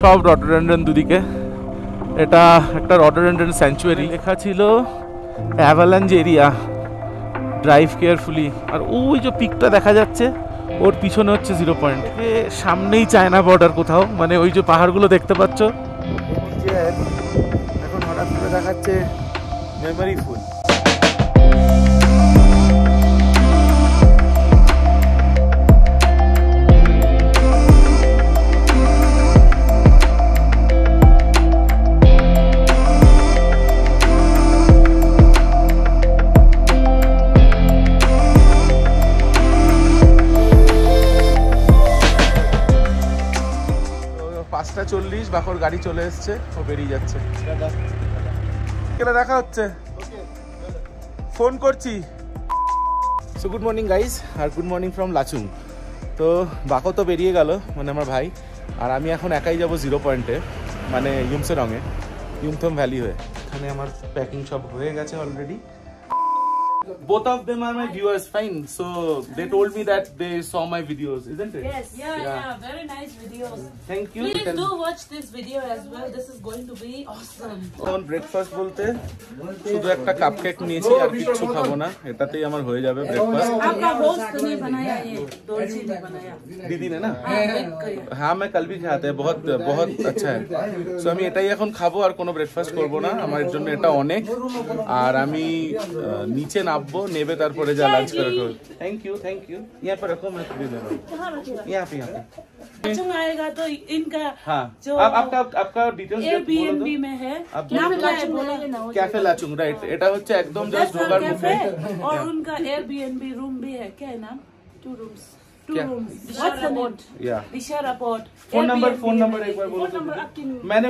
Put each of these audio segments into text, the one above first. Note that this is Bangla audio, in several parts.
সব রডোডেন্ড্রন দুদিকে। এটা একটা রডোডেন্ড্রন স্যাংচুয়ারি, লেখা ছিল অ্যাভালাঞ্চ এরিয়া, ড্রাইভ কেয়ারফুলি। আর ওই যে পিকটা দেখা যাচ্ছে ওর পিছনে হচ্ছে 0 পয়েন্ট, সামনেই চায়না বর্ডার কোথাও, মানে ওই যে পাহাড়গুলো দেখতে পাচ্ছ। এখন হঠাৎ করে দেখাচ্ছে মেমোরি ফুল। পাঁচটা 40 বাকর গাড়ি চলে এসছে, ও বেরিয়ে যাচ্ছে। দেখা হচ্ছে, ফোন করছি। সো গুড মর্নিং গাইজ, আর গুড মর্নিং ফ্রম লাচুং। তো বাকো তো বেরিয়ে গেল, মানে আমার ভাই, আর আমি এখন একাই যাব 0 পয়েন্টে, মানে ইউমসেরংয়ে, ইউমথম ভ্যালি হয়ে। এখানে আমার প্যাকিং সব হয়ে গেছে already. Both of them are my viewers, fine. So they told me that they saw my videos, isn't it? Yes, yeah, very nice videos. Thank you. Please do watch this video as well. This is going to be awesome. On breakfast বলতে শুধু একটা কাপকেক নিয়েছি, আর কিছু খাবো না, এটাতেই আমার হয়ে যাবে ব্রেকফাস্ট। आपका होस्ट ने बनाया ये, दोर्जी ने बनाया। दीदी ने ना? हाँ, मैं कल भी खाते हैं, बहुत बहुत अच्छा है। সো আমি এটাই এখন খাবো, আর কোনো ব্রেকফাস্ট করবো না, আমার জন্য এটা অনেক। আর আমি নিচে নামবো, নেবে তারপরে যা লাঞ্চ করে। थैंक यू यहाँ पर रखो, मैं दे दे रहा हूँ यहाँ पे। लाचुंग आएगा तो इनका हाँ, जो आपका डिटेल्स एयरबीएनबी में है, नाम क्या है बोला? Cafe Lachung, right. এটা হচ্ছে একদম জাস্ট ঢোকার মুখে, और उनका एयरबीएनबी रूम भी है, क्या है नाम? 2 rooms। What's the name? दिशारा पोर्ट। फोन नंबर एक बार बोलो। मैंने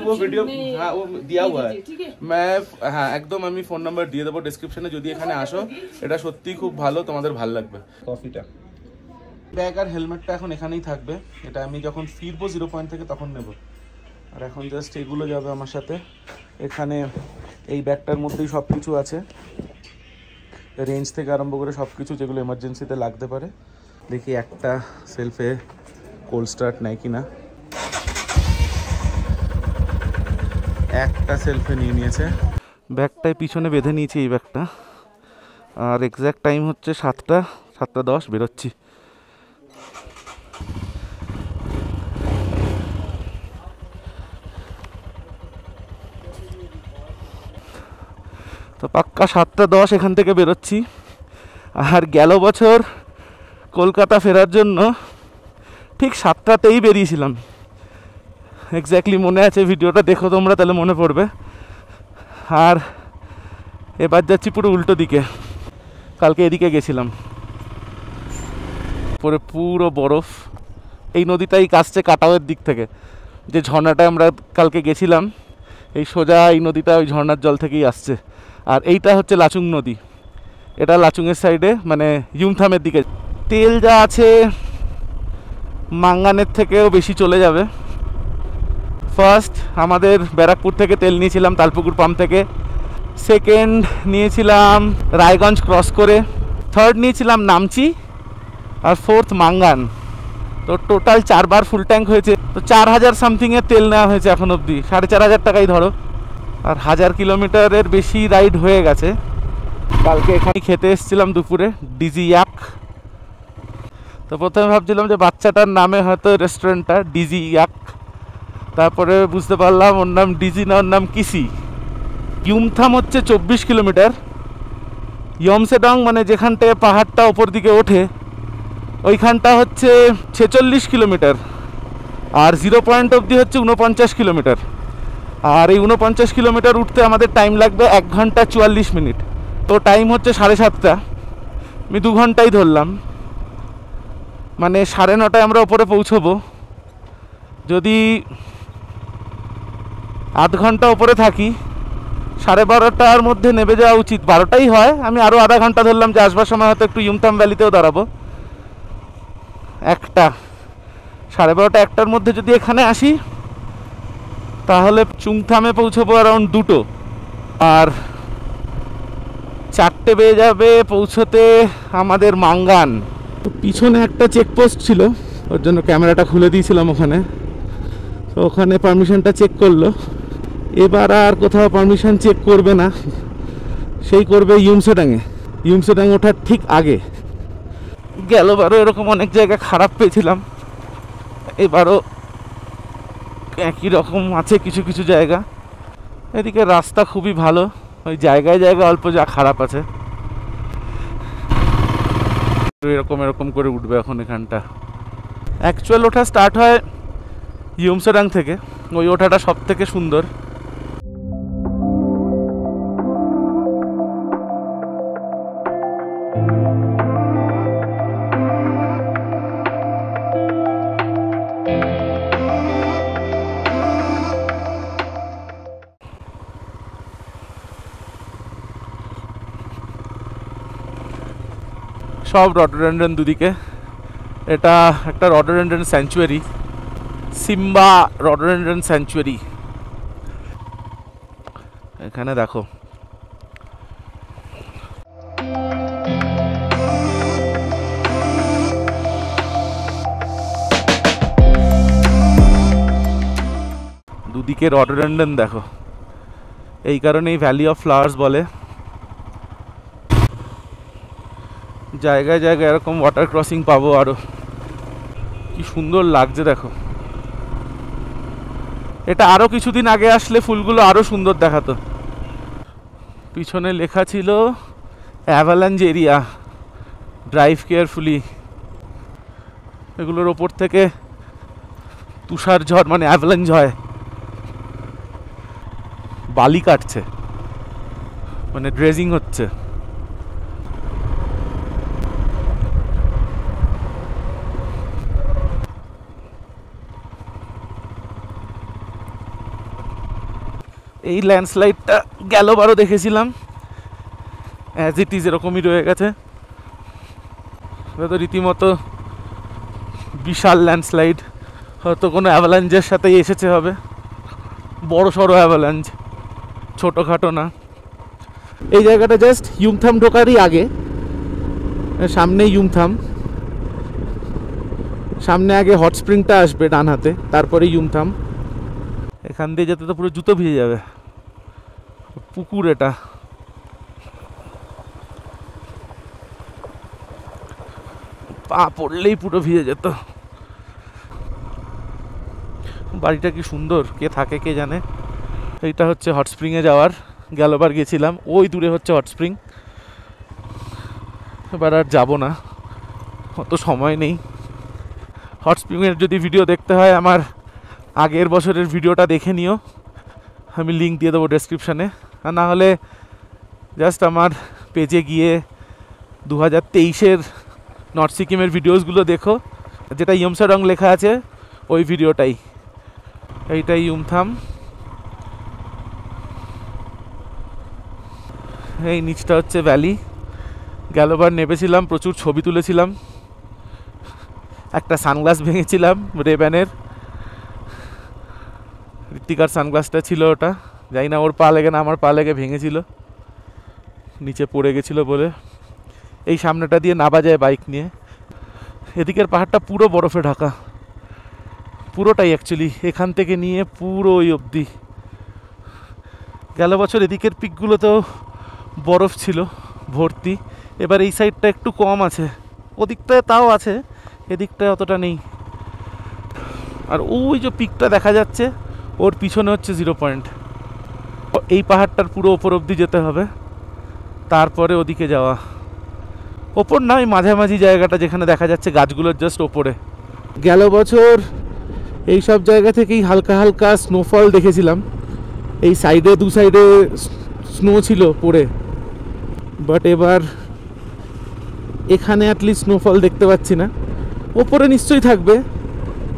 वो वीडियो, हाँ वो दिया हुआ है। मैं हाँ একদম আমি ফোন নাম্বার দিয়ে দেবো ডেসক্রিপশনে। যদি এখানে আসো, এটা সত্যি খুব ভালো, তোমাদের ভালো লাগবে। কফিটা, ব্যাগ আর হেলমেটটা এখন এখানেই থাকবে, এটা আমি যখন ফিরবো 0 পয়েন্ট থেকে তখন নেব। আর এখন জাস্ট এগুলো যাবে আমার সাথে। এখানে এই ব্যাগটার মধ্যেই সব কিছু আছে, রেঞ্জ থেকে আরম্ভ করে সব কিছু যেগুলো এমার্জেন্সিতে লাগতে পারে। দেখি একটা সেলফে কোল্ড স্টার্ট নেয় কিনা। একটা সেলফে নিয়ে নিয়েছে, ব্যাগটায় পিছনে বেঁধে নিয়েছি এই ব্যাগটা। আর এক্স্যাক্ট টাইম হচ্ছে 7:10, বেরোচ্ছি। তো পাক্কা 7:10 এখান থেকে বেরোচ্ছি। আর গেল বছর কলকাতা ফেরার জন্য ঠিক 7টাতেই বেরিয়েছিলাম, এক্স্যাক্টলি মনে আছে। ভিডিওটা দেখো তোমরা, তাহলে মনে পড়বে। আর এবার যাচ্ছি পুরো উল্টো দিকে, কালকে এদিকে গেছিলাম। পরে পুরো বরফ, এই নদীটাই কাছছে কাটাওয়ের দিক থেকে, যে ঝর্ণাটা আমরা কালকে গেছিলাম, এই সোজা এই নদীটা ওই ঝর্ণার জল থেকেই আসছে। আর এইটা হচ্ছে লাচুং নদী, এটা লাচুংয়ের সাইডে, মানে ইউমথামের দিকে। তেল যা আছে মাঙ্গানের থেকেও বেশি চলে যাবে। ফার্স্ট আমাদের ব্যারাকপুর থেকে তেল নিয়েছিলাম, তালপুকুর পাম্প থেকে। সেকেন্ড নিয়েছিলাম রায়গঞ্জ ক্রস করে। থার্ড নিয়েছিলাম নামচি। আর ফোর্থ মাঙ্গান। তো টোটাল 4 বার ফুল ট্যাঙ্ক হয়েছে। তো 4000 সামথিংয়ের তেল নেওয়া হয়েছে এখন অবধি, 4500 টাকাই ধরো। আর 1000 কিলোমিটারের বেশি রাইড হয়ে গেছে। কালকে এখানে খেতে এসেছিলাম দুপুরে, ডিজি ইয়াক। তো প্রথমে ভাবছিলাম যে বাচ্চাটার নামে হয়তো রেস্টুরেন্টটা ডিজি ইয়াক, তারপরে বুঝতে পারলাম ওর নাম ডিজি না, ওর নাম কিসি। ইউমথাম হচ্ছে 24 কিলোমিটার। ইয়মসেডং মানে যেখান থেকে পাহাড়টা ওপর দিকে ওঠে, ওইখানটা হচ্ছে 46 কিলোমিটার। আর 0 পয়েন্ট অবধি হচ্ছে 49 কিলোমিটার। আর এই 49 কিলোমিটার উঠতে আমাদের টাইম লাগবে 1 ঘন্টা 44 মিনিট। তো টাইম হচ্ছে 7:30, আমি 2 ঘন্টাই ধরলাম, মানে 9:30টায় আমরা ওপরে পৌঁছবো। যদি আধ ঘন্টা ওপরে থাকি, 12:30টার মধ্যে নেমে যাওয়া উচিত। 12টাই হয়, আমি আরও আধা ঘন্টা ধরলাম, যে আসবার সময় হয়তো একটু ইউমথাম ভ্যালিতেও দাঁড়াবো। 1টা 12:30 1টার মধ্যে যদি এখানে আসি, তাহলে চুংথামে পৌঁছবো অ্যারাউন্ড 2টো। আর 4টে বেজে যাবে পৌঁছতে আমাদের মাঙ্গান। পিছনে একটা চেকপোস্ট ছিল, ওর জন্য ক্যামেরাটা খুলে দিয়েছিলাম ওখানে। তো ওখানে পারমিশনটা চেক করলো। এবার আর কোথাও পারমিশন চেক করবে না, সেই করবে ইউমসেডাঙে। ইউমসেডাং ওঠার ঠিক আগে। গেলবারও এরকম অনেক জায়গা খারাপ পেয়েছিলাম, এবারও একই রকম আছে কিছু কিছু জায়গা। এদিকে রাস্তা খুবই ভালো, ওই জায়গায় জায়গায় অল্প যা খারাপ আছে। এরকম এরকম করে উঠবে এখন এখানটা। অ্যাকচুয়াল ওঠা স্টার্ট হয় ইউমসেডাং থেকে, ওই ওঠাটা সব থেকে সুন্দর। সব রডোডেন্ড্রন দুদিকে। এটা একটা rhododendron sanctuary, Simba rhododendron sanctuary. এখানে দেখো দুদিকে রডোডেন্ড্রন দেখো, এই কারণেই ভ্যালি অফ ফ্লাওয়ার্স বলে। জায়গায় জায়গায় এরকম ওয়াটার ক্রসিং পাবো আরো, কি সুন্দর লাগছে দেখো। এটা আরো কিছুদিন আগে আসলে ফুলগুলো আরো সুন্দর দেখাতো। পিছনে লেখা ছিল অ্যাভালাঞ্জ এরিয়া, ড্রাইভ কেয়ারফুলি। এগুলোর ওপর থেকে তুষার ঝড় মানে অ্যাভালাঞ্জ হয়, বালি কাটছে মানে ড্রেজিং হচ্ছে। এই ল্যান্ডস্লাইডটা গেলবারও দেখেছিলাম, অ্যাজ ইট ইজ এরকমই রয়ে গেছে। এটা তো রীতিমতো বিশাল ল্যান্ডস্লাইড, হয়তো কোনো অ্যাভালাঞ্জের সাথেই এসেছে হবে, বড় সড়ো অ্যাভালাঞ্জ, ছোটোখাটো না। এই জায়গাটা জাস্ট ইউমথাম ঢোকারই আগে, সামনে ইউমথাম, সামনে আগে হট স্প্রিংটা আসবে ডান হাতে, তারপরে ইউমথাম। এখান দিয়ে যেতে তো পুরো জুতো ভিজে যাবে, পুকুর এটা। পা পড়লেই পুরো ভিজে যেত। বাড়িটা কি সুন্দর, কে থাকে কে জানে। এইটা হচ্ছে হট স্প্রিংয়ে যাওয়ার, গেলবার গেছিলাম, ওই দূরে হচ্ছে হট স্প্রিং। এবার আর যাবো না, অত সময় নেই। হট স্প্রিংয়ের যদি ভিডিও দেখতে হয় আমার আগের বছরের ভিডিওটা দেখে নিও, আমি লিঙ্ক দিয়ে দেবো ডেসক্রিপশানে। আর না হলে জাস্ট আমার পেজে গিয়ে 2023-এর নর্থ সিকিমের ভিডিওসগুলো দেখো, যেটা ইয়মসাডং লেখা আছে ওই ভিডিওটাই। এইটাই ইউমথাম। এই নিচটা হচ্ছে ভ্যালি। গেলবার নেমেছিলাম, প্রচুর ছবি তুলেছিলাম, একটা সানগ্লাস ভেঙেছিলাম রেব্যানের, ঋত্বিকার সানগ্লাসটা ছিল ওটা, জানি না ওর পা লেগে না আমার পা লেগে ভেঙেছিল, নিচে পড়ে গেছিল বলে। এই সামনেটা দিয়ে নাবা যায় বাইক নিয়ে। এদিকের পাহাড়টা পুরো বরফে ঢাকা, পুরোটাই অ্যাকচুয়ালি, এখান থেকে নিয়ে পুরো ওই অবধি। গেল বছর এদিকের পিকগুলোতেও বরফ ছিল ভর্তি, এবার এই সাইডটা একটু কম আছে, ওদিকটায় তাও আছে, এদিকটায় অতটা নেই। আর ওই যে পিকটা দেখা যাচ্ছে ওর পিছনে হচ্ছে 0 পয়েন্ট। এই পাহাড়টার পুরো ওপর অবধি যেতে হবে, তারপরে ওদিকে যাওয়া। ওপর না, ওই মাঝামাঝি জায়গাটা যেখানে দেখা যাচ্ছে গাছগুলোর জাস্ট ওপরে। গেল বছর এই সব জায়গা থেকেই হালকা হালকা স্নোফল দেখেছিলাম, এই সাইডে দু সাইডে স্নো ছিল পড়ে, বাট এবার এখানে অ্যাটলিস্ট স্নোফল দেখতে পাচ্ছি না। ওপরে নিশ্চয়ই থাকবে,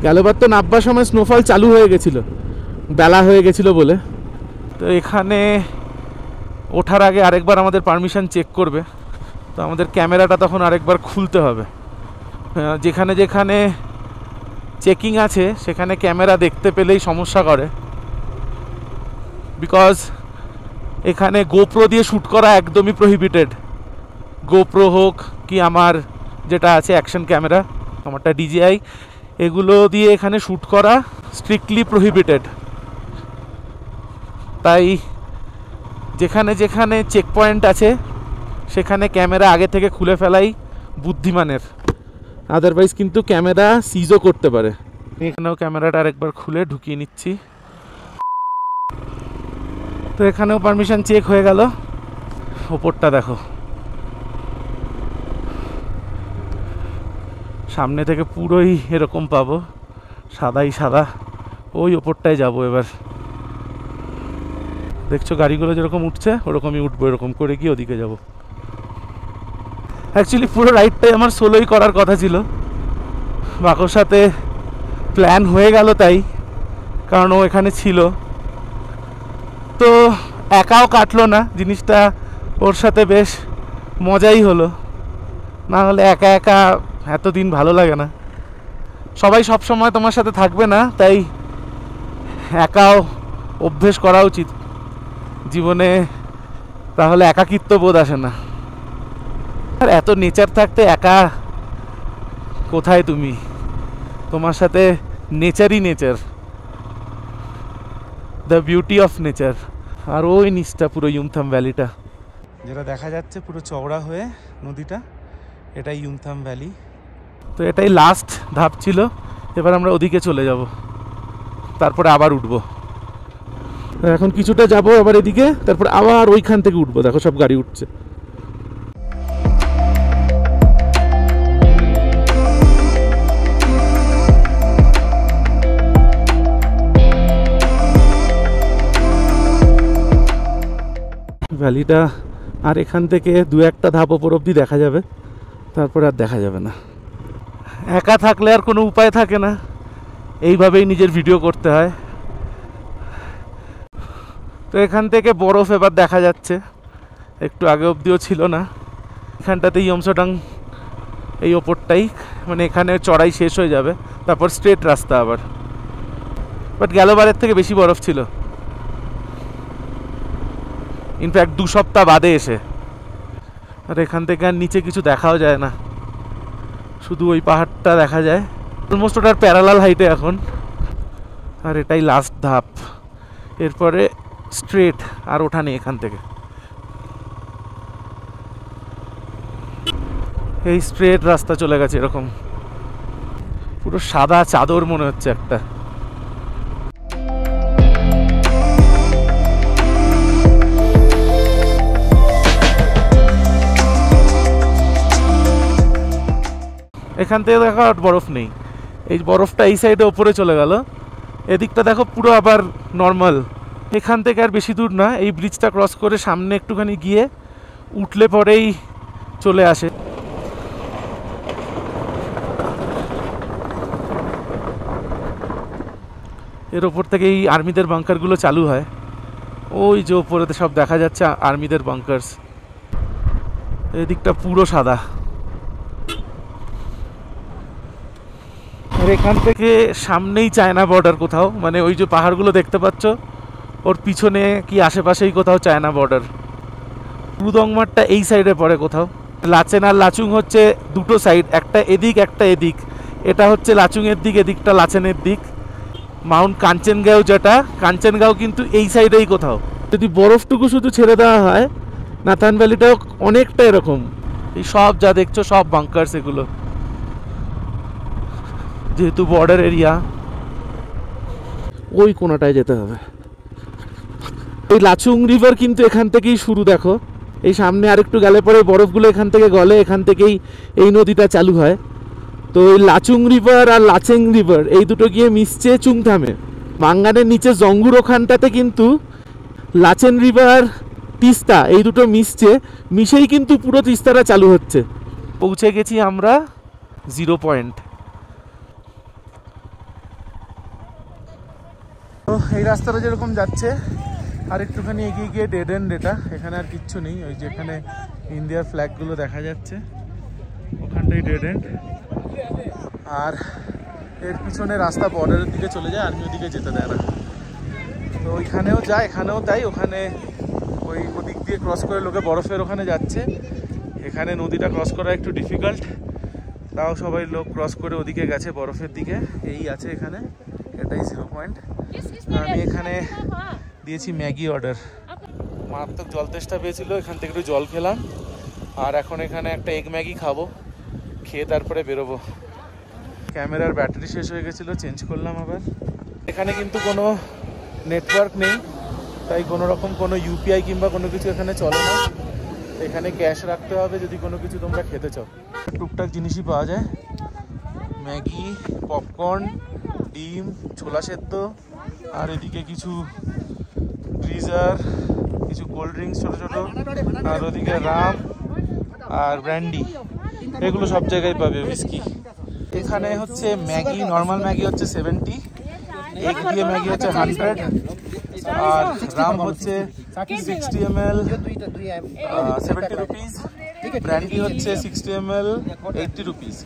গেলবার তো নামবার সময় স্নোফল চালু হয়ে গেছিলো, বেলা হয়ে গেছিলো বলে। তো এখানে ওঠার আগে আরেকবার আমাদের পারমিশন চেক করবে, তো আমাদের ক্যামেরাটা তখন আরেকবার খুলতে হবে। যেখানে যেখানে চেকিং আছে সেখানে ক্যামেরা দেখতে পেলেই সমস্যা করে, বিকজ এখানে গোপ্রো দিয়ে শ্যুট করা একদমই প্রহিবিটেড। গোপ্রো হোক কি আমার যেটা আছে অ্যাকশন ক্যামেরা, আমারটা DJI, এগুলো দিয়ে এখানে শ্যুট করা স্ট্রিক্টলি প্রহিবিটেড। তাই যেখানে যেখানে চেক পয়েন্ট আছে সেখানে ক্যামেরা আগে থেকে খুলে ফেলাই বুদ্ধিমানের, আদারওয়াইজ কিন্তু ক্যামেরা সিজও করতে পারে। এখানেও ক্যামেরাটা আরেকবার খুলে ঢুকিয়ে নিচ্ছি। তো এখানেও পারমিশন চেক হয়ে গেল। ওপরটা দেখো, সামনে থেকে পুরোই এরকম পাবো, সাদাই সাদা। ওই ওপরটায় যাবো এবার। দেখছো গাড়িগুলো যেরকম উঠছে ওরকমই উঠবো, এরকম করে গিয়ে ওদিকে যাবো। অ্যাকচুয়ালি পুরো রাইডটাই আমার সোলোই করার কথা ছিল, বাকোর সাথে প্ল্যান হয়ে গেল তাই, কারণ ও এখানে ছিল। তো একাও কাটলো না জিনিসটা, ওর সাথে বেশ মজাই হলো। না হলে একা একা এতদিন ভালো লাগে না। সবাই সব সময় তোমার সাথে থাকবে না, তাই একাও অভ্যেস করা উচিত জীবনে, তাহলে একাকিত্ব বোধ আসে না। আর এত নেচার থাকতে একা কোথায় তুমি, তোমার সাথে নেচারই nature, the beauty of nature. আর ওই নিচটা পুরো ইউমথাম ভ্যালিটা যেটা দেখা যাচ্ছে পুরো চওড়া হয়ে নদীটা, এটাই ইউমথাম ভ্যালি। তো এটাই লাস্ট ধাপ ছিল। এবার আমরা ওদিকে চলে যাব, তারপরে আবার উঠবো। এখন কিছুটা যাব আবার এদিকে, তারপর আবার ওইখান থেকে উঠবো। দেখো সব গাড়ি উঠছে। ভ্যালিটা আর এখান থেকে দু একটা ধাপ ওপর অবধি দেখা যাবে, তারপরে আর দেখা যাবে না। একা থাকলে আর কোনো উপায় থাকে না, এইভাবেই নিজের ভিডিও করতে হয়। তো এখান থেকে বরফ এবার দেখা যাচ্ছে, একটু আগে অবধিও ছিল না। এখানটাতে ইয়মসডাং এই ওপরটাই, মানে এখানে চড়াই শেষ হয়ে যাবে, তারপর স্ট্রেট রাস্তা আবার। বাট গেলবারের থেকে বেশি বরফ ছিল, ইনফ্যাক্ট 2 সপ্তাহ বাদে এসে। আর এখান থেকে আর নিচে কিছু দেখাও যায় না, শুধু ওই পাহাড়টা দেখা যায়। অলমোস্ট ওটার প্যারালাল হাইটে এখন। আর এটাই লাস্ট ধাপ, এরপরে স্ট্রেট, আর ওঠা নেই এখান থেকে। এই স্ট্রেট রাস্তা চলে গেছে এরকম, পুরো সাদা চাদর মনে হচ্ছে একটা। এখান থেকে দেখো আর বরফ নেই, এই বরফটা এই সাইডে ওপরে চলে গেল। এদিকটা দেখো পুরো আবার নর্মাল। এখান থেকে আর বেশি দূর না, এই ব্রিজটা ক্রস করে সামনে একটুখানি গিয়ে উঠলে পরেই চলে আসে। এর ওপর থেকে এই আর্মিদের বাঙ্কারগুলো চালু হয়, ওই যে ওপরেতে সব দেখা যাচ্ছে আর্মিদের বাঙ্কার্স। এদিকটা পুরো সাদা। আর এখান থেকে সামনেই চায়না বর্ডার কোথাও, মানে ওই যে পাহাড়গুলো দেখতে পাচ্ছ ওর পিছনে কি আশেপাশেই কোথাও চায়না বর্ডার। পুদংমারটা এই সাইডে পড়ে কোথাও। লাচেন আর লাচুং হচ্ছে দুটো সাইড, একটা এদিক একটা এদিক। এটা হচ্ছে লাচুংয়ের দিক, এদিকটা লাচেনের দিক। মাউন্ট কাঞ্চনগাঁও, যেটা কাঞ্চনগাঁও কিন্তু এই সাইডেই কোথাও। যদি বরফটুকু শুধু ছেড়ে দেওয়া হয়, নাথান ভ্যালিটাও অনেকটা এরকম। এই সব যা দেখছো সব বাঙ্কার্স এগুলো, যেহেতু বর্ডার এরিয়া। ওই কোনাটায় যেতে হবে। এই লাচুং রিভার কিন্তু এখান থেকেই শুরু। দেখো এই সামনে আরেকটু গেলে পরে বরফগুলো এখান থেকে গলে, এখান থেকেই এই নদীটা চালু হয়। তো এই লাচুং রিভার আর লাচেং রিভার এই দুটো গিয়ে মিশছে চুংথামে। মাঙ্গানের নিচে জঙ্গুর ওখানটাতে কিন্তু লাচেন রিভার, তিস্তা এই দুটো মিশেই কিন্তু পুরো তিস্তাটা চালু হচ্ছে। পৌঁছে গেছি আমরা 0 পয়েন্ট। তো এই রাস্তাটা যেরকম যাচ্ছে আর একটুখানি এগিয়ে গিয়ে ডেড এন্ড। এটা এখানে আর কিচ্ছু নেই, ওই যেখানে ইন্ডিয়ার ফ্ল্যাগগুলো দেখা যাচ্ছে ওখানটাই ডেড এন্ড। আর এর পিছনে রাস্তা বর্ডারের দিকে চলে যায়, আর্মি ওদিকে যেতে দেয় না। তো ওইখানেও যায়, এখানেও তাই। ওখানে ওই ওদিক দিয়ে ক্রস করে লোকে বরফের ওখানে যাচ্ছে, এখানে নদীটা ক্রস করা একটু ডিফিকাল্ট। তাও সবাই লোক ক্রস করে ওদিকে গেছে বরফের দিকে। এই আছে এখানে, এটাই 0 পয়েন্ট। আমি এখানে দিয়েছি ম্যাগি অর্ডার। মারাত্মক জল তেষ্টা পেয়েছিল, এখান থেকে একটু জল খেলাম। আর এখন এখানে একটা এগ ম্যাগি খাবো, খেয়ে তারপরে বেরোবো। ক্যামেরার ব্যাটারি শেষ হয়ে গেছিলো, চেঞ্জ করলাম আবার। এখানে কিন্তু কোনো নেটওয়ার্ক নেই, তাই কোনো রকম কোনো ইউপিআই কিংবা কোনো কিছু এখানে চলে না। এখানে ক্যাশ রাখতে হবে যদি কোনো কিছু তোমরা খেতে চাও। টুকটাক জিনিসই পাওয়া যায়, ম্যাগি, পপকর্ন, ডিম, ছোলা সেদ্ধ, আর এদিকে কিছু গ্রিজার, কিছু কোল্ড ড্রিঙ্কস ছোটো ছোটো, আর ওদিকে রাম আর ব্র্যান্ডি, এগুলো সব জায়গায় পাবে। উইস্কি এখানে হচ্ছে ম্যাগি, নর্মাল ম্যাগি হচ্ছে 70, এগ দিয়ে ম্যাগি হচ্ছে 100, আর রাম হচ্ছে 60 ml 70 রুপিস, ব্র্যান্ডি হচ্ছে 60 ml 80 রুপিস,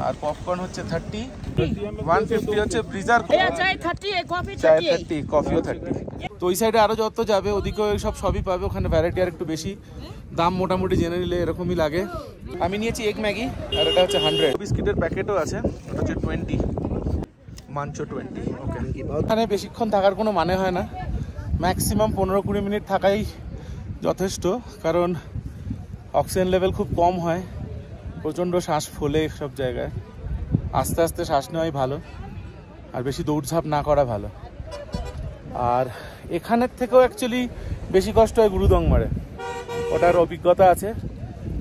আর পপকর্ন হচ্ছে 30, 150 হচ্ছে ব্রিজার, চায় 30, কফিও 30। তো ওই সাইডে আরও যত যাবে ওদিকেও সবই পাবে, ওখানে ভ্যারাইটি আর একটু বেশি, দাম মোটামুটি জেনে নিলে এরকমই লাগে। আমি নিয়েছি এগ ম্যাগি, আর এটা হচ্ছে 100। বিস্কিটের প্যাকেটও আছে, ওটা হচ্ছে 20, মাঞ্চো 20। ওকে, এখানে বেশিক্ষণ থাকার কোনো মানে হয় না, ম্যাক্সিমাম 15-20 মিনিট থাকাই যথেষ্ট, কারণ অক্সিজেন লেভেল খুব কম হয়, প্রচণ্ড শ্বাস ফোলে সব জায়গায়। আস্তে আস্তে শ্বাস নেওয়াই ভালো, আর বেশি দৌড়ঝাঁপ না করা ভালো। আর এখানের থেকেও অ্যাকচুয়ালি বেশি কষ্ট হয় গুরুদংমারে, ওটার অভিজ্ঞতা আছে,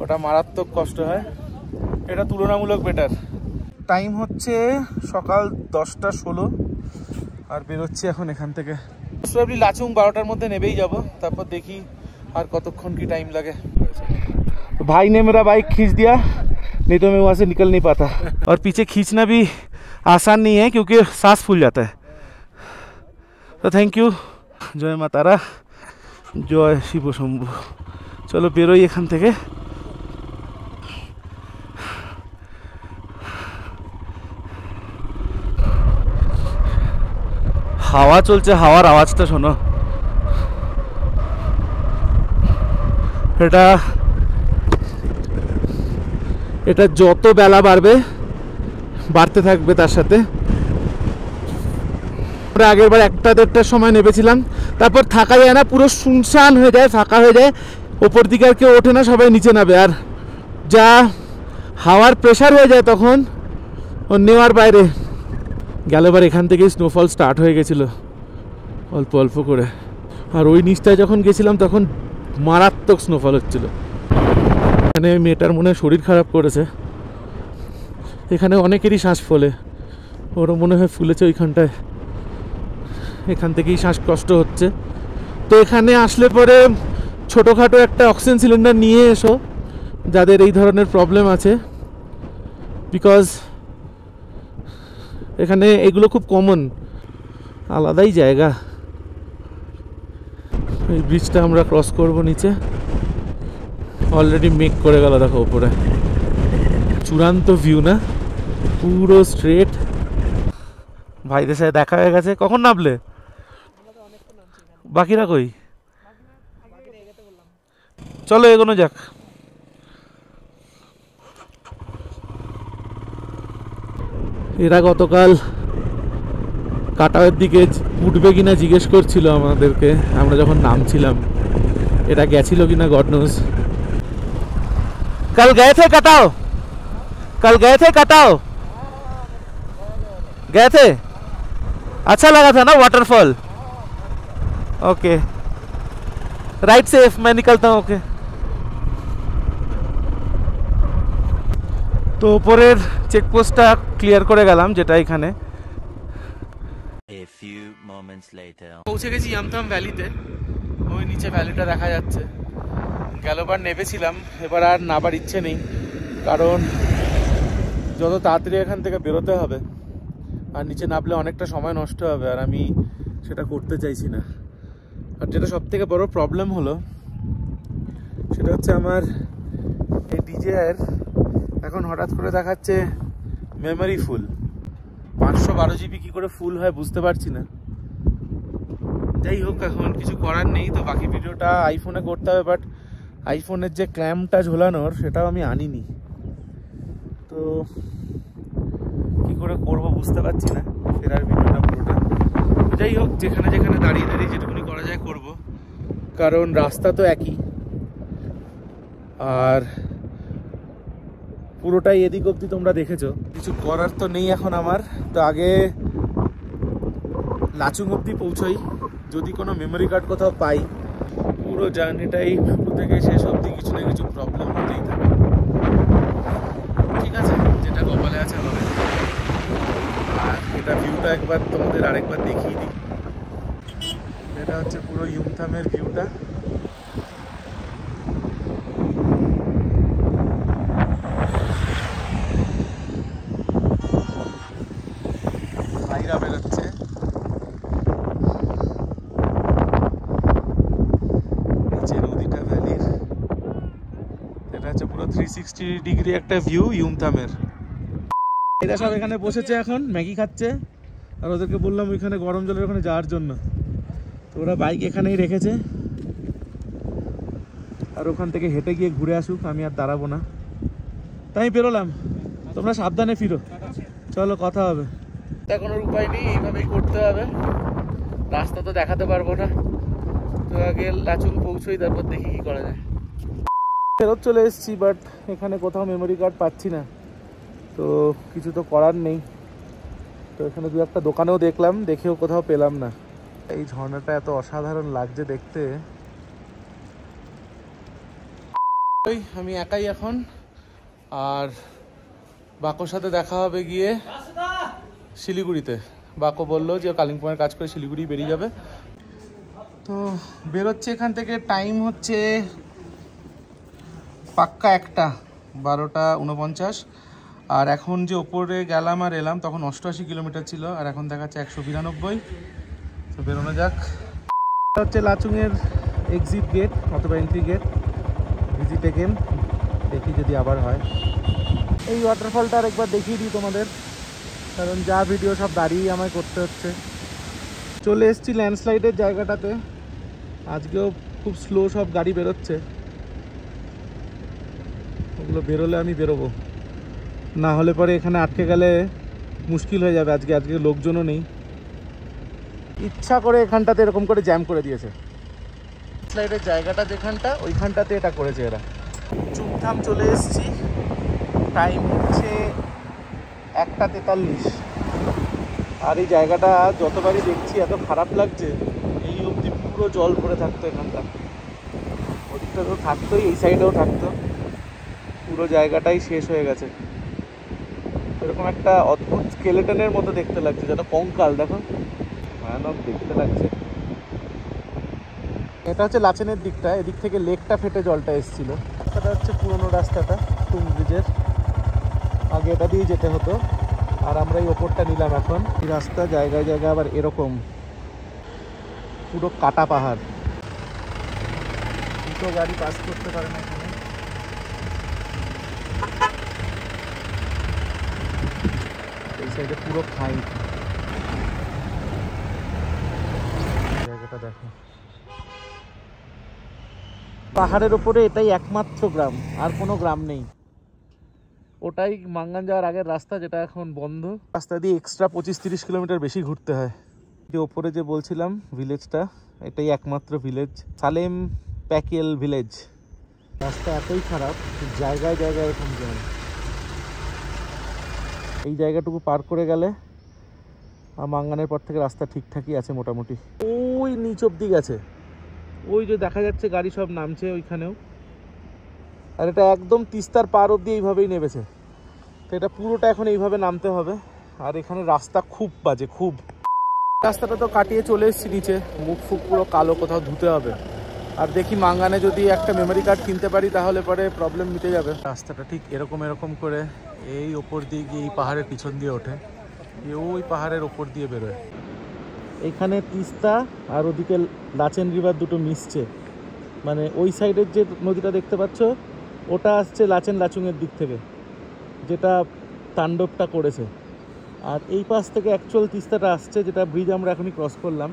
ওটা মারাত্মক কষ্ট হয়, এটা তুলনামূলক বেটার। টাইম হচ্ছে সকাল 10:16, আর বেরোচ্ছি এখন এখান থেকে। প্রবলি লাচুং 12টার মধ্যে নেবেই যাব, তারপর দেখি আর কতক্ষণ কি টাইম লাগে। भाई ने मेरा बाइक खींच दिया, नहीं तो मैं वहाँ से निकल नहीं पाता। और पीछे खींचना भी आसान नहीं है क्योंकि सांस फूल जाता है। तो थैंक यू, जय माँ तारा, जय शिव शंभु। चलो बेरोई एखान থেকে। হাওয়া চলছে, হাওয়ার আওয়াজটা শোনো। এটা যত বেলা বাড়বে বাড়তে থাকবে তার সাথে। আমরা আগের বার 1টা-1.5টার সময় নেমেছিলাম, তারপর থাকা যায় না, পুরো শুনশান হয়ে যায়, ফাঁকা হয়ে যায়, ওপর দিকে আর কেউ ওঠে না, সবাই নিচে নামে। আর যা হাওয়ার প্রেশার হয়ে যায় তখন ও নেওয়ার বাইরে। গেলবার এখান থেকেই স্নোফল স্টার্ট হয়ে গেছিলো অল্প অল্প করে, আর ওই নিচটায় যখন গেছিলাম তখন মারাত্মক স্নোফল হচ্ছিল। এখানে মেয়েটার মনে হয় শরীর খারাপ করেছে, এখানে অনেকেরই শ্বাস ফোলে, ওরও মনে হয় ফুলেছে ওইখানটায়, এখান থেকেই শ্বাসকষ্ট হচ্ছে। তো এখানে আসলে পরে ছোটোখাটো একটা অক্সিজেন সিলিন্ডার নিয়ে এসো যাদের এই ধরনের প্রবলেম আছে, বিকজ এখানে এগুলো খুব কমন, আলাদাই জায়গা। এই ব্রিজটা আমরা ক্রস করব নিচে, অলরেডি মেক করে গেল, দেখো উপরে চূড়ান্ত ভিউ না, পুরো স্ট্রেট। ভাইদের সাথে দেখা হয়ে গেছে। কখন নামলে? বাকিরা কই? চলো এগোনো যাক। এরা গতকাল কাটাওয়ের দিকে উঠবে কিনা জিজ্ঞেস করছিল আমাদেরকে, আমরা যখন নামছিলাম। এটা গেছিল কিনা গড নোজ। कल गए थे कटाव? कल गए थे कटाव? गए थे? अच्छा लगा था ना वाटरफॉल? ओके, राइट सेफ, मैं निकलता हूँ। ओके, তো উপরের চেকপোস্টটা ক্লিয়ার করে গেলাম, যেটা এখানে। পৌঁছে গেছি ইয়ামথাম ভ্যালিতে, ওই নিচে ভ্যালিটা দেখা যাচ্ছে। গেলবার নেমেছিলাম, এবার আর নাবার ইচ্ছে নেই, কারণ যত তাড়াতাড়ি এখান থেকে বেরোতে হবে, আর নিচে নামলে অনেকটা সময় নষ্ট হবে, আর আমি সেটা করতে চাইছি না। আর যেটা সব থেকে বড় প্রবলেম হলো সেটা হচ্ছে আমার এই ডিজেআর এখন হঠাৎ করে দেখাচ্ছে মেমোরি ফুল। 512 জিবি কী করে ফুল হয় বুঝতে পারছি না। যাই হোক, এখন কিছু করার নেই, তো বাকি ভিডিওটা আইফোনে করতে হবে, বাট আইফোনের যে ক্ল্যাম্পটা ঝোলানোর সেটাও আমি আনিনি। তো তো কি করে করবো বুঝতে পারছি না ফেরার ভিডিওটা পুরোটা। যাই হোক, যেখানে যেখানে দাঁড়িয়ে দাঁড়িয়ে যেটুকুনি করা যায় করব, কারণ রাস্তা তো একই আর পুরোটাই এদিক অবধি তোমরা দেখেছো। কিছু করার তো নেই এখন আমার। তো আগে লাচুং অবধি পৌঁছই, যদি কোনো মেমোরি কার্ড কোথাও পাই। পুরো জার্নিটাই শুরু থেকে শেষ অবধি কিছু না কিছু প্রবলেম হতেই থাকে। ঠিক আছে, যেটা কপালে আছে হবে। আর এটা ভিউটা একবার তোমাদের আরেকবার দেখিয়ে দিই। এটা হচ্ছে পুরো ইউমথামের ভিউটা। ভাইরা বেরোচ্ছে, নিচে নদীটা ভ্যালির। এটা হচ্ছে পুরো 360 ডিগ্রি একটা ভিউ ইউমথামের। এরা সব এখানে বসেছে, এখন ম্যাগি খাচ্ছে। আর ওদেরকে বললাম ওইখানে গরম জলের ওখানে যাওয়ার জন্য, তো ওরা বাইক এখানেই রেখেছে। আর ওখান থেকে হেঁটে গিয়ে ঘুরে আসুক, আমি আর দাঁড়াবো না, তাই বেরোলাম। তোমরা সাবধানে ফিরো, চলো কথা হবে। তা কোনো উপায় নেই, এইভাবেই করতে হবে। রাস্তা তো দেখাতে পারবো না, তো আগে লাচুং পৌঁছোই, তারপর দেখি কি করা যায়। ফেরত চলে এসেছি, বাট এখানে কোথাও মেমোরি কার্ড পাচ্ছি না, তো কিছু তো করার নেই। তো এখানে দু একটা দোকানেও দেখলাম, দেখেও কোথাও পেলাম না। এই ঝর্ণাটা এত অসাধারণ লাগছে দেখতে। ওই আমি একাই এখন, আর বাকোর সাথে দেখা হবে গিয়ে শিলিগুড়িতে। বাকো বললো যে কালিম্পংয়ের কাজ করে শিলিগুড়ি বেরিয়ে যাবে। তো বেরোচ্ছে এখান থেকে, টাইম হচ্ছে পাক্কা 1টা 12:49। আর এখন যে ওপরে গেলাম আর এলাম তখন 88 কিলোমিটার ছিল, আর এখন দেখাচ্ছে 192। তো বেরোনো যাক। এটা হচ্ছে লাচুংয়ের এক্সিট গেট অথবা এন্ট্রি গেট। ভিজিট এগেন, দেখি যদি আবার হয়। এই ওয়াটারফলটা আরেকবার দেখিয়ে দিই তোমাদের, কারণ যা ভিডিও সব দাঁড়িয়েই আমায় করতে হচ্ছে। চলে এসেছি ল্যান্ডস্লাইডের জায়গাটাতে। আজকেও খুব স্লো সব গাড়ি বেরোচ্ছে, ওগুলো বেরোলে আমি বেরোবো, না হলে পরে এখানে আটকে গেলে মুশকিল হয়ে যাবে। আজকে লোকজনও নেই, ইচ্ছা করে এখানটাতে এরকম করে জ্যাম করে দিয়েছে। স্লাইডের জায়গাটা যেখানটা, ওইখানটাতে এটা করেছে এরা। চুমথাম চলে এসেছি, টাইম হচ্ছে 1:43। আর এই জায়গাটা যতবারই দেখছি এত খারাপ লাগছে। এই অবধি পুরো জল ভরে থাকতো এখানটা, ওদিকটা তো থাকতোই, এই সাইডেও থাকতো। পুরো জায়গাটাই শেষ হয়ে গেছে। এরকম একটা অদ্ভুত স্কেলেটনের মতো দেখতে লাগছে, যেন কঙ্কাল। দেখো, ভয়ানক দেখতে লাগছে। এটা হচ্ছে লাচেনের দিকটা, এদিক থেকে লেকটা ফেটে জলটা এসেছিল। এটা হচ্ছে পুরোনো রাস্তাটা টুং ব্রিজের, আগে এটা দিয়ে যেতে হতো। আর আমরা এই ওপরটা নিলাম এখন। এই রাস্তা জায়গায় জায়গায় আবার এরকম পুরো কাটা পাহাড়, দুটো গাড়ি পাস করতে পারে না এখানে। এই সাইডে পুরো খাই। জায়গাটা দেখো, পাহাড়ের ওপরে এটাই একমাত্র গ্রাম, আর কোনো গ্রাম নেই। ওটাই মাঙ্গান যাওয়ার আগের রাস্তা, যেটা এখন বন্ধ। রাস্তা দিয়ে এক্সট্রা 25-30 কিলোমিটার বেশি ঘুরতে হয়। যে ওপরে যে বলছিলাম ভিলেজটা, এটাই একমাত্র ভিলেজ, সালেম প্যাকেল ভিলেজ। রাস্তা এতই খারাপ, জায়গায় জায়গায় এরকম জ্যাম। এই জায়গাটুকু পার করে গেলে মাঙ্গানের পর থেকে রাস্তা ঠিকঠাকই আছে মোটামুটি। ওই নিচ অব্দি গেছে, ওই যে দেখা যাচ্ছে গাড়ি সব নামছে ওইখানেও। আর এটা একদম তিস্তার পার অব্দি এইভাবেই নেমেছে। তো এটা পুরোটা এখন এইভাবে নামতে হবে। আর এখানে রাস্তা খুব বাজে, খুব। রাস্তাটা তো কাটিয়ে চলে এসেছি নিচে, মুখ ফুক পুরো কালো, কোথাও ধুতে হবে। আর দেখি মাঙ্গানে যদি একটা মেমোরি কার্ড কিনতে পারি তাহলে পরে প্রবলেম মিটে যাবে। রাস্তাটা ঠিক এরকম করে এই ওপর দিয়ে গিয়ে এই পাহাড়ের পিছন দিয়ে ওঠে, ওই পাহাড়ের ওপর দিয়ে বেরোয়। এখানে তিস্তা আর ওদিকে লাচেন রিভার দুটো মিশছে। মানে ওই সাইডের যে নদীটা দেখতে পাচ্ছ, ওটা আসছে লাচুংয়ের দিক থেকে, যেটা তাণ্ডবটা করেছে। আর এই পাশ থেকে অ্যাকচুয়াল তিস্তাটা আসছে, যেটা ব্রিজ আমরা এখনই ক্রস করলাম।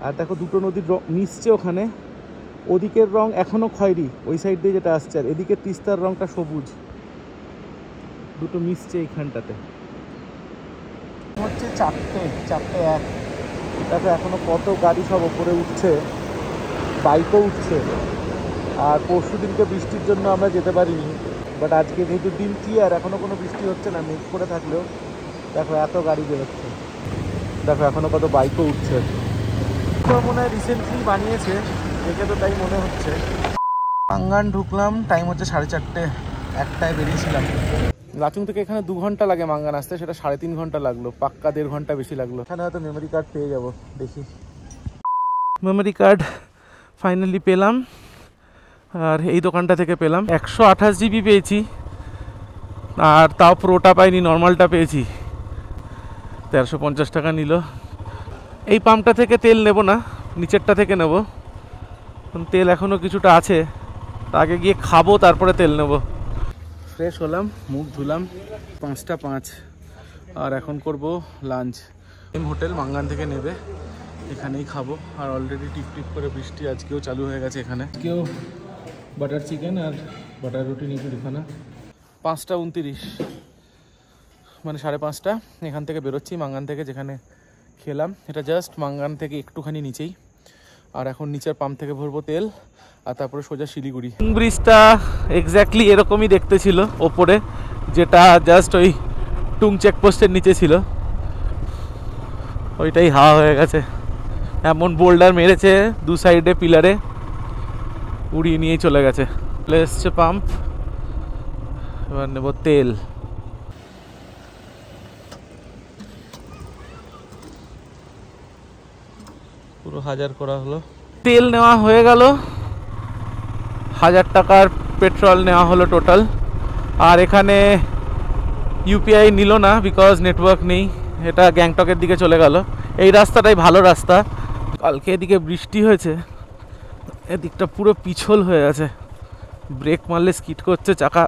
আর দেখো দুটো নদীর মিশছে ওখানে। ওদিকের রং এখনও খয়েরি, ওই সাইড দিয়ে যেটা আসছে, আর এদিকে তিস্তার রংটা সবুজ। দুটো মিশছে এইখানটাতে। হচ্ছে 4:01। দেখো এখনো কত গাড়ি সব ওপরে উঠছে, বাইকও উঠছে। আর পরশু দিনকে বৃষ্টির জন্য আমরা যেতে পারিনি, বাট আজকে যেহেতু দিন ক্লিয়ার, এখনও কোনো বৃষ্টি হচ্ছে না, মেঘ করে থাকলেও দেখো এত গাড়ি বেরোচ্ছে। দেখো এখনও কত বাইকও উঠছে। তো মনে হয় রিসেন্টলি বানিয়েছে, দেখে তো তাই মনে হচ্ছে। মাঙ্গান ঢুকলাম, টাইম হচ্ছে 4:30, 1টায় বেরিয়েছিলাম। লাচুং থেকে এখানে 2 ঘন্টা লাগে মাঙ্গান আসতে, সেটা 3.5 ঘন্টা লাগলো, পাক্কা 1.5 ঘন্টা বেশি লাগলো। এখানে হয়তো মেমোরি কার্ড পেয়ে যাবো, দেখি। মেমোরি কার্ড ফাইনালি পেলাম, আর এই দোকানটা থেকে পেলাম। 128 জিবি পেয়েছি, আর তাও প্রোটা পাইনি, নর্মালটা পেয়েছি। 1350 টাকা নিল। এই পাম্পটা থেকে তেল নেব না, নিচেরটা থেকে নেব। তেল এখনও কিছুটা আছে, আগে গিয়ে খাবো তারপরে তেল নেব। ফ্রেশ হলাম, মুখ ধুলাম, 5:05, আর এখন করব লাঞ্চ। হোটেল মাঙ্গান থেকে নেবে, এখানেই খাবো। আর অলরেডি টিপ টিপ করে বৃষ্টি আজকেও চালু হয়ে গেছে এখানে। কেউ বাটার চিকেন আর বাটার রুটি নিয়ে এখানে। 5:29, মানে 5:30 এখান থেকে বেরোচ্ছি মাঙ্গান থেকে, যেখানে খেলাম। এটা জাস্ট মাঙ্গান থেকে একটুখানি নিচেই। আর এখন নিচের পাম্প থেকে ভরবো তেল, আর তারপরে সোজা শিলিগুড়ি। ব্রিজটা এক্স্যাক্টলি এরকমই দেখতে ছিল ওপরে, যেটা জাস্ট ওই টুং চেকপোস্টের নিচে ছিল। ওইটাই হাওয়া হয়ে গেছে, এমন বোল্ডার মেরেছে দু সাইডে পিলারে, উড়িয়ে নিয়েই চলে গেছে। এসছে পাম্প, এবার নেব তেল। পুরো 1000 করা হলো। তেল নেওয়া হয়ে গেল, 1000 টাকার পেট্রোল নেওয়া হলো টোটাল। আর এখানে ইউপিআই নিল না, বিকজ নেটওয়ার্ক নেই। এটা গ্যাংটকের দিকে চলে গেল। এই রাস্তাটাই ভালো রাস্তা। কালকে এদিকে বৃষ্টি হয়েছে, এদিকটা পুরো পিছল হয়ে আছে, ব্রেক মারলে স্কিড করছে চাকা।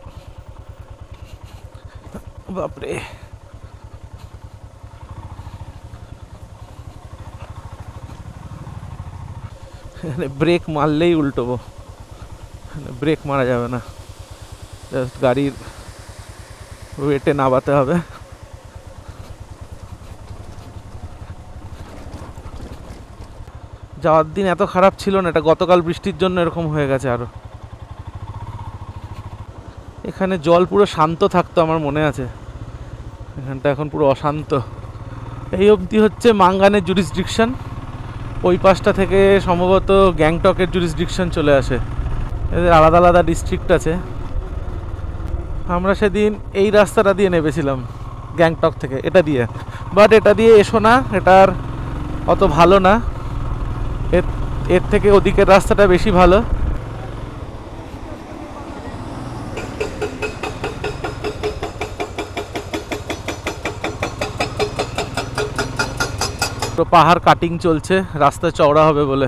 বাপরে, ব্রেক মারলেই উল্টোবো, ব্রেক মারা যাবে না, জাস্ট গাড়ির ওয়েটে নামাতে হবে। যাওয়ার দিন এত খারাপ ছিল না, এটা গতকাল বৃষ্টির জন্য এরকম হয়ে গেছে। আরো এখানে জল পুরো শান্ত থাকতো, আমার মনে আছে। এখানটা এখন পুরো অশান্ত। এই অবধি হচ্ছে মাঙ্গানের জুরিসডিকশন, ওই পাশটা থেকে সম্ভবত গ্যাংটকের জুরিসডিকশন চলে আসে। এদের আলাদা আলাদা ডিস্ট্রিক্ট আছে। আমরা সেদিন এই রাস্তাটা দিয়ে নেমেছিলাম গ্যাংটক থেকে, এটা দিয়ে। বাট এটা দিয়ে এসো না, এটার অত ভালো না, এর থেকে ওদিকের রাস্তাটা বেশি ভালো। পাহাড় কাটিং চলছে, রাস্তা চওড়া হবে বলে।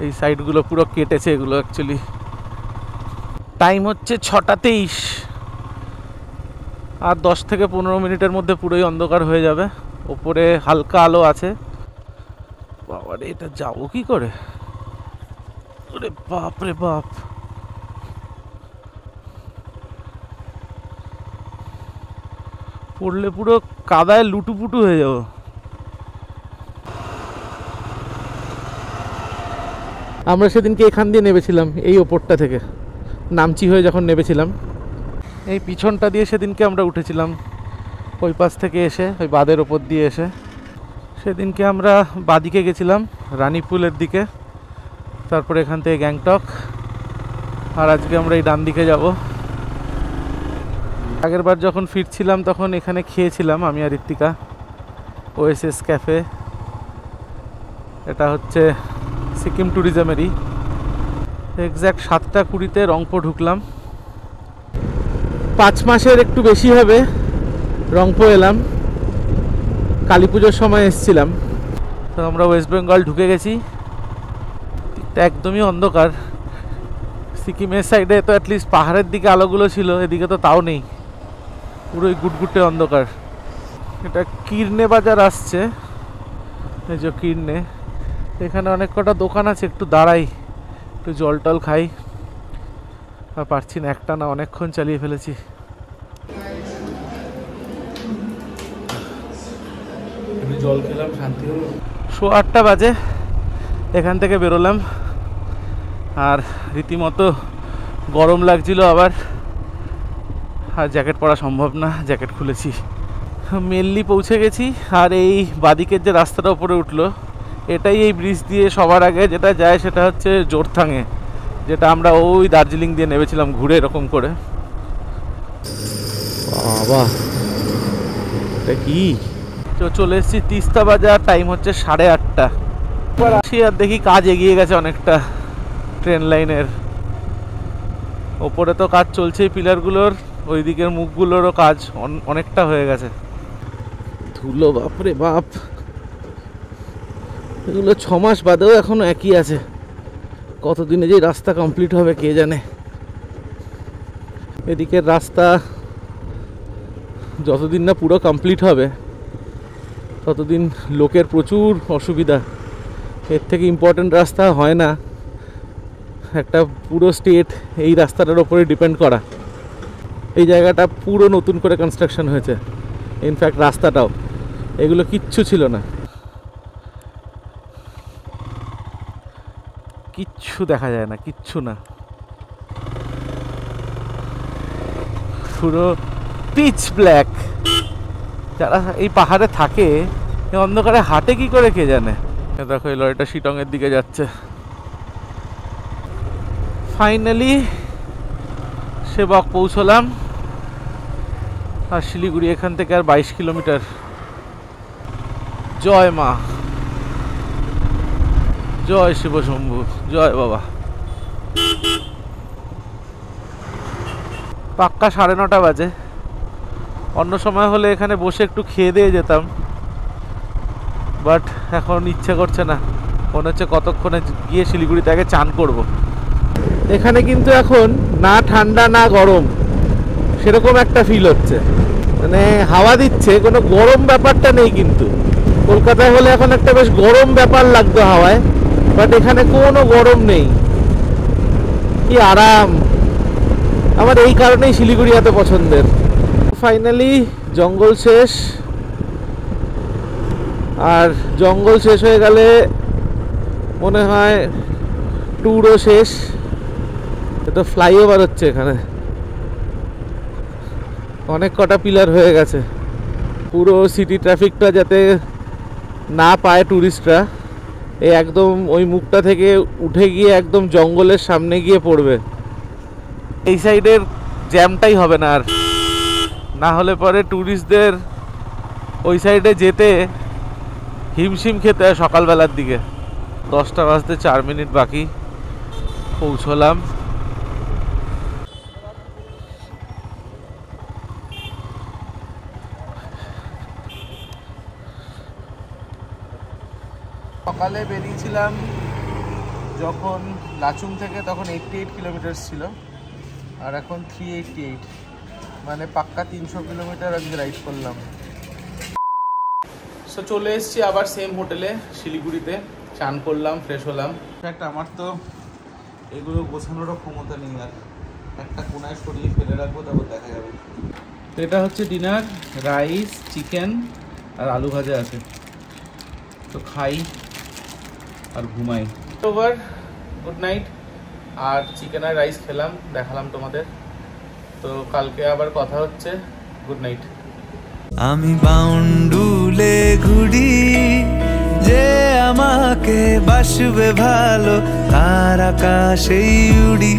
এই সাইডগুলো পুরো কেটেছে এগুলো অ্যাকচুয়ালি। টাইম হচ্ছে 6:23, আর 10 থেকে 15 মিনিটের মধ্যে পুরোই অন্ধকার হয়ে যাবে। ওপরে হালকা আলো আছে। বাবারে, এটা যাবো কি করে? ওরে বাপ রে বাপ, পড়লে পুরো কাদায় লুটুপুটু হয়ে যাবো। আমরা সেদিনকে এখান দিয়ে নেমেছিলাম, এই ওপরটা থেকে নামচি হয়ে যখন নেমেছিলাম, এই পিছনটা দিয়ে সেদিনকে আমরা উঠেছিলাম। ওই পাশ থেকে এসে, ওই বাঁধের ওপর দিয়ে এসে সেদিনকে আমরা বাদিকে গেছিলাম রানীপুলের দিকে, তারপরে এখান থেকে গ্যাংটক। আর আজকে আমরা এই ডান দিকে যাব। আগের বার যখন ফিরছিলাম তখন এখানে খেয়েছিলাম আমি আর ঋত্বিকা, ওএসএস ক্যাফে। এটা হচ্ছে সিকিম ট্যুরিজমেরই। এক্স্যাক্ট 7:20 রংপো ঢুকলাম। 5 মাসের একটু বেশি হবে রংপো এলাম। কালী পুজোর সময় এসেছিলাম। তো আমরা ওয়েস্ট বেঙ্গল ঢুকে গেছি। দিকটা একদমই অন্ধকার। সিকিমের সাইডে তো অ্যাটলিস্ট পাহাড়ের দিকে আলোগুলো ছিল, এদিকে তো তাও নেই, পুরোই গুটগুটে অন্ধকার। এটা কিরনে বাজার আসছে, এই যে কিরনে। এখানে অনেক কটা দোকান আছে, একটু দাঁড়াই, একটু জল টল খাই। আর পারছি না, একটা না অনেকক্ষণ চালিয়ে ফেলেছি। জল খেলাম, শান্তি হলো। 8:30 বাজে এখান থেকে বেরোলাম, আর রীতিমতো গরম লাগছিল আবার, আর জ্যাকেট পরা সম্ভব না, জ্যাকেট খুলেছি। মেনলি পৌঁছে গেছি, আর এই বাদিকের যে রাস্তাটা উপরে উঠলো, এটাই এই ব্রিজ দিয়ে সবার আগে যেটা যায় সেটা হচ্ছে জোরথাঙে, যেটা আমরা ওই দার্জিলিং দিয়ে নেমেছিলাম ঘুরে এরকম করে। বাবা এটা কি! তো চলে এসেছি তিস্তা বাজার, টাইম হচ্ছে 8:30। এবার আসি আর দেখি কাজ এগিয়ে গেছে অনেকটা। ট্রেন লাইনের ওপরে তো কাজ চলছেই, পিলারগুলোর ওই দিকের মুখগুলোরও কাজ অনেকটা হয়ে গেছে। ধুলো বাপরে বাপ, এগুলো 6 মাস বাদেও এখনো একই আছে। কতদিনে যে রাস্তা কমপ্লিট হবে কে জানে। এদিকের রাস্তা যতদিন না পুরো কমপ্লিট হবে ততদিন লোকের প্রচুর অসুবিধা। এর থেকে ইম্পর্টেন্ট রাস্তা হয় না, একটা পুরো স্টেট এই রাস্তাটার ওপরে ডিপেন্ড করা। এই জায়গাটা পুরো নতুন করে কনস্ট্রাকশন হয়েছে, ইনফ্যাক্ট রাস্তাটাও, এগুলো কিচ্ছু ছিল না, কিচ্ছু দেখা যায় না, কিচ্ছু না, পুরো পিচ ব্ল্যাক। যারা এই পাহাড়ে থাকে এই অন্ধকারে হাঁটে কি করে কে জানে। দেখো এই লরিটা শিটংয়ের দিকে যাচ্ছে। ফাইনালি সেবক পৌঁছলাম, আর শিলিগুড়ি এখান থেকে আর 22 কিলোমিটার। জয় মা, জয় শিব শম্ভু, জয় বাবা। পাক্কা 9:30 বাজে। অন্য সময় হলে এখানে বসে একটু খেয়ে দিয়ে যেতাম, বাট এখন ইচ্ছে করছে না, মনে হচ্ছে কতক্ষণে গিয়ে শিলিগুড়িতে আগে চান করব। এখানে কিন্তু এখন না ঠান্ডা না গরম, সেরকম একটা ফিল হচ্ছে, মানে হাওয়া দিচ্ছে, কোনো গরম ব্যাপারটা নেই। কিন্তু কলকাতায় হলে এখন একটা বেশ গরম ব্যাপার লাগতো হাওয়ায়, বাট এখানে কোনো গরম নেই, কি আরাম। আমার এই কারণেই শিলিগুড়ি এত পছন্দের। ফাইনালি জঙ্গল শেষ, আর জঙ্গল শেষ হয়ে গেলে মনে হয় ট্যুরও শেষ। এটা ফ্লাইওভার হচ্ছে এখানে, অনেক কটা পিলার হয়ে গেছে। পুরো সিটি ট্রাফিকটা যাতে না পায় ট্যুরিস্টরা, এই একদম ওই মুখটা থেকে উঠে গিয়ে একদম জঙ্গলের সামনে গিয়ে পড়বে। এই সাইডের জ্যামটাই হবে না আর, না হলে পরে ট্যুরিস্টদের ওই সাইডে যেতে হিমশিম খেতে হয় সকালবেলার দিকে। 10টা বাজতে 4 মিনিট বাকি, পৌঁছলাম। সকালে বেরিয়েছিলাম যখন লাচুং থেকে, তখন 88 কিলোমিটার ছিল, আর এখন 388, মানে পাক্কা 300 কিলোমিটার আজকে রাইড করলাম। সো চলে এসেছি আবার সেম হোটেলে শিলিগুড়িতে, চান করলাম, ফ্রেশ হলাম। একটা আমার তো এগুলো গোছানোরও ক্ষমতা নেই, আর একটা কোনায় সরিয়ে ফেলে রাখবো, তারপর দেখা যাবে। তো এটা হচ্ছে ডিনার, রাইস, চিকেন আর আলু ভাজা আছে। তো খাই আর ঘুমাই। Over, good night. আর চিকেন আর রাইস খেলাম, দেখালাম তোমাদের। তো কালকে আবার কথা হচ্ছে, গুড নাইট। আমি বাউন্ডুলে ঘুরি, যে আমাকে বাসবে ভালো তার আকাশেই উড়ি।